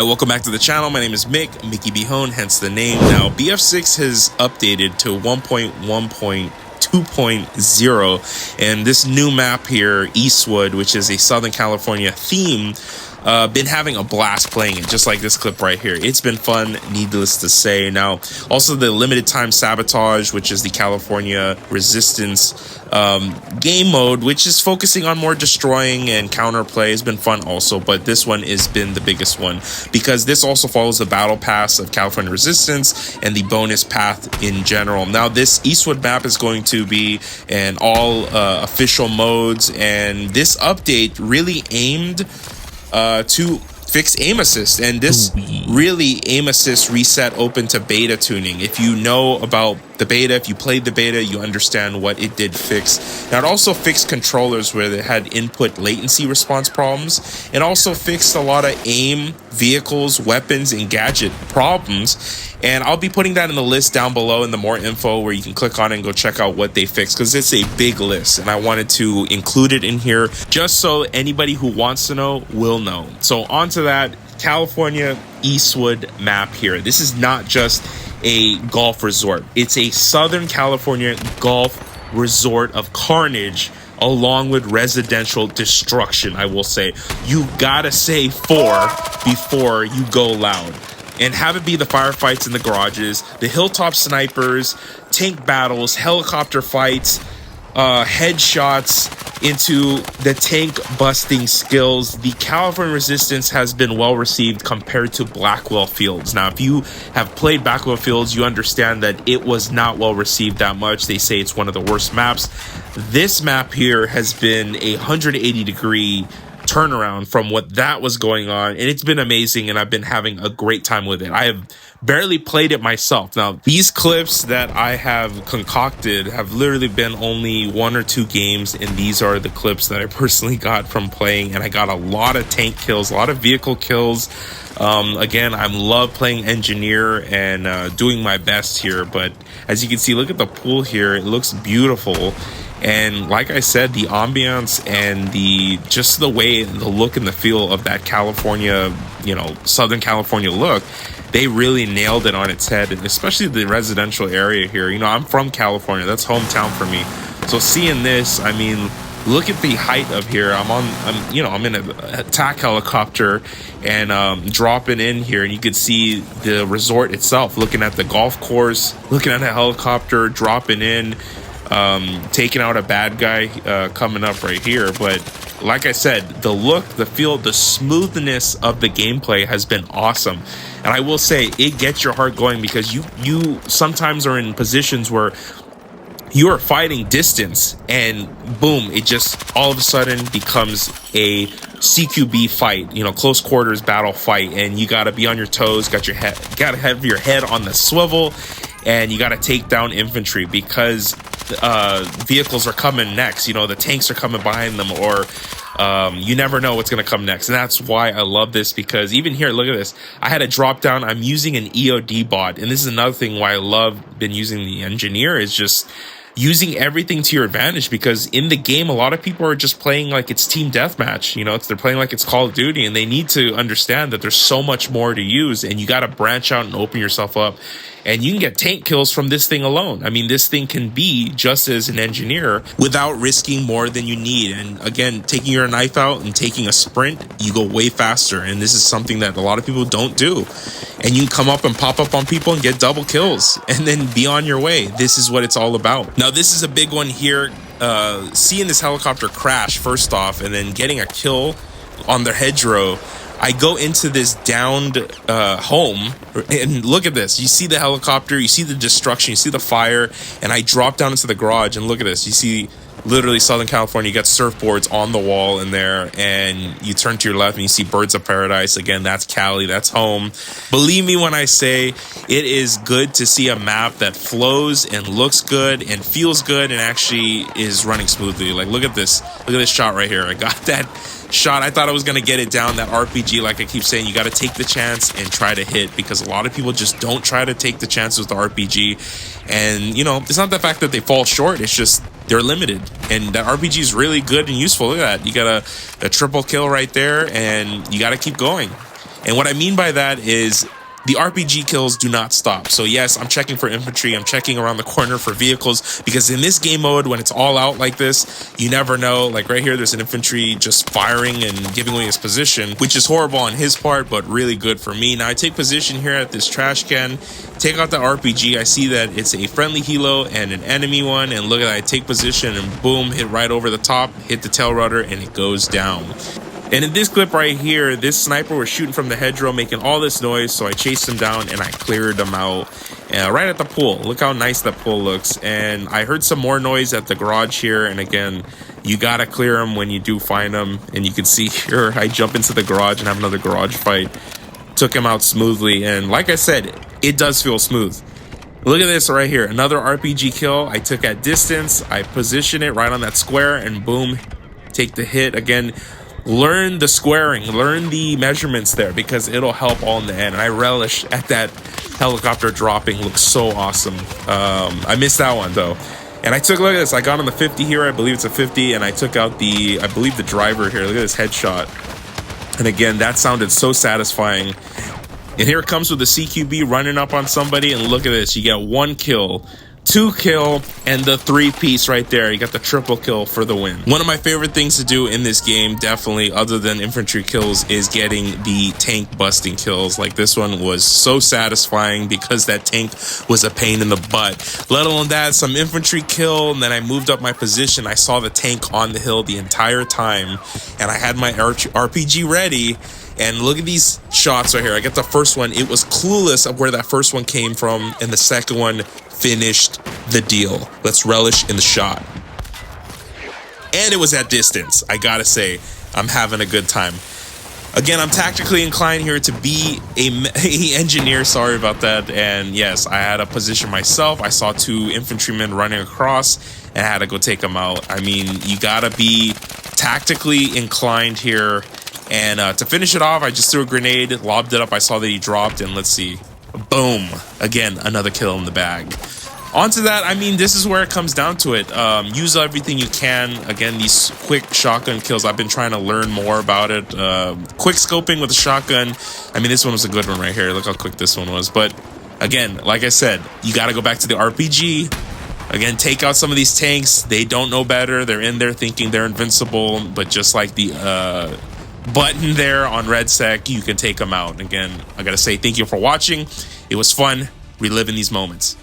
Hi, welcome back to the channel. My name is Mickibihon, hence the name. Now, BF6 has updated to 1.1.2.0, and this new map here, Eastwood, which is a Southern California theme, been having a blast playing it, just like this clip right here. It's been fun, needless to say. Now, also the limited time sabotage, which is the California Resistance game mode, which is focusing on more destroying and counterplay, has been fun also, but this one has been the biggest one because this also follows the battle pass of California Resistance and the bonus path in general. Now, this Eastwood map is going to be in all official modes, and this update really aimed to fix aim assist, and this really aim assist reset open to beta tuning. If you know about the beta, if you played the beta, you understand what it did fix. Now, it also fixed controllers where they had input latency response problems, and also fixed a lot of aim, vehicles, weapons, and gadget problems. And I'll be putting that in the list down below in the more info where you can click on it and go check out what they fixed, because it's a big list and I wanted to include it in here just so anybody who wants to know will know. So on to that California Eastwood map here. This is not just a golf resort. It's a Southern California golf resort of carnage along with residential destruction. I will say, you gotta say 4 before you go loud. And have it be the firefights in the garages, the hilltop snipers, tank battles, helicopter fights, headshots into the tank busting skills. The California Resistance has been well received compared to Blackwell Fields. Now, if you have played Blackwell Fields, you understand that it was not well received that much. They say it's one of the worst maps. This map here has been a 180-degree turnaround from what that was going on, and it's been amazing, and I've been having a great time with it. I have barely played it myself. Now, these clips that I have concocted have literally been only 1 or 2 games, and these are the clips that I personally got from playing, and I got a lot of tank kills, a lot of vehicle kills. Again, I love playing engineer and doing my best here, but as you can see, look at the pool here. It looks beautiful. And like I said, the ambiance and just the way, the look and the feel of that California, Southern California look, they really nailed it on its head, and especially the residential area here. I'm from California. That's hometown for me. So seeing this, I mean, look at the height of here. I'm in an attack helicopter and dropping in here, and you could see the resort itself, looking at the golf course, looking at a helicopter, dropping in, taking out a bad guy coming up right here. But like I said, the look, the feel, the smoothness of the gameplay has been awesome. And I will say, it gets your heart going, because you sometimes are in positions where you are fighting distance, and boom, it just all of a sudden becomes a CQB fight, close quarters battle fight, and you got to be on your toes, gotta have your head on the swivel, and you got to take down infantry, because vehicles are coming next. The tanks are coming behind them, or you never know what's going to come next. And that's why I love this, because even here, look at this. I had a drop down. I'm using an EOD bot, and this is another thing why I love been using the engineer, is just using everything to your advantage, because in the game, a lot of people are just playing like it's team deathmatch. They're playing like it's Call of Duty, and they need to understand that there's so much more to use, and you got to branch out and open yourself up. And you can get tank kills from this thing alone. I mean, this thing can be just as an engineer without risking more than you need. And again, taking your knife out and taking a sprint, you go way faster. And this is something that a lot of people don't do. And you can come up and pop up on people and get double kills and then be on your way. This is what it's all about. Now, this is a big one here. Seeing this helicopter crash first off, and then getting a kill on their hedgerow. I go into this downed home, and look at this. You see the helicopter, you see the destruction, you see the fire, and I drop down into the garage, and look at this. You see literally Southern California, you got surfboards on the wall in there, and you turn to your left and you see Birds of Paradise. Again, that's Cali, that's home. Believe me when I say it is good to see a map that flows and looks good and feels good and actually is running smoothly. Like, look at this shot right here. I got that shot. I thought I was going to get it down, that RPG. Like I keep saying, you got to take the chance and try to hit, because a lot of people just don't try to take the chance with the RPG. And it's not the fact that they fall short, it's just they're limited, and that RPG is really good and useful. Look at that, you got a triple kill right there, and you got to keep going. And what I mean by that is the RPG kills do not stop. So yes, I'm checking for infantry, I'm checking around the corner for vehicles, because in this game mode, when it's all out like this, you never know. Like right here, there's an infantry just firing and giving away his position, which is horrible on his part, but really good for me. Now I take position here at this trash can, take out the RPG. I see that it's a friendly helo and an enemy one, and look at that, I take position and boom, hit right over the top, hit the tail rudder, and it goes down. And in this clip right here, this sniper was shooting from the hedgerow, making all this noise, so I chased him down and I cleared him out right at the pool. Look how nice that pool looks. And I heard some more noise at the garage here, and again, you gotta clear them when you do find them. And you can see here, I jump into the garage and have another garage fight. Took him out smoothly, and like I said, it does feel smooth. Look at this right here, another RPG kill. I took at distance, I position it right on that square, and boom, take the hit. Again, learn the squaring, learn the measurements there, because it'll help all in the end. And I relish at that helicopter dropping. Looks so awesome. I missed that one though. And I took, look at this, I got on the 50 here, I believe it's a 50, and I took out the, I believe the driver here. Look at this headshot. And again, that sounded so satisfying. And here it comes with the CQB running up on somebody, and look at this, you get 1 kill, 2 kill, and the 3-piece right there. You got the triple kill for the win. One of my favorite things to do in this game, definitely other than infantry kills, is getting the tank busting kills. Like this one was so satisfying because that tank was a pain in the butt. Let alone that, some infantry kill, and then I moved up my position. I saw the tank on the hill the entire time, and I had my RPG ready. And look at these shots right here. I get the first one. It was clueless of where that first one came from, and the second one finished the deal. Let's relish in the shot. And it was at distance. I gotta say, I'm having a good time. Again, I'm tactically inclined here to be a engineer. Sorry about that. And yes, I had a position myself. I saw 2 infantrymen running across, and I had to go take them out. I mean, you gotta be tactically inclined here. And to finish it off, I just threw a grenade, lobbed it up. I saw that he dropped, and let's see. Boom. Again, another kill in the bag. Onto that, I mean, this is where it comes down to it. Use everything you can. Again, these quick shotgun kills, I've been trying to learn more about it. Quick scoping with a shotgun. I mean, this one was a good one right here. Look how quick this one was. But again, like I said, you got to go back to the RPG. Again, take out some of these tanks. They don't know better. They're in there thinking they're invincible. But just like the button there on RedSec, you can take them out. Again, I gotta say thank you for watching. It was fun reliving these moments.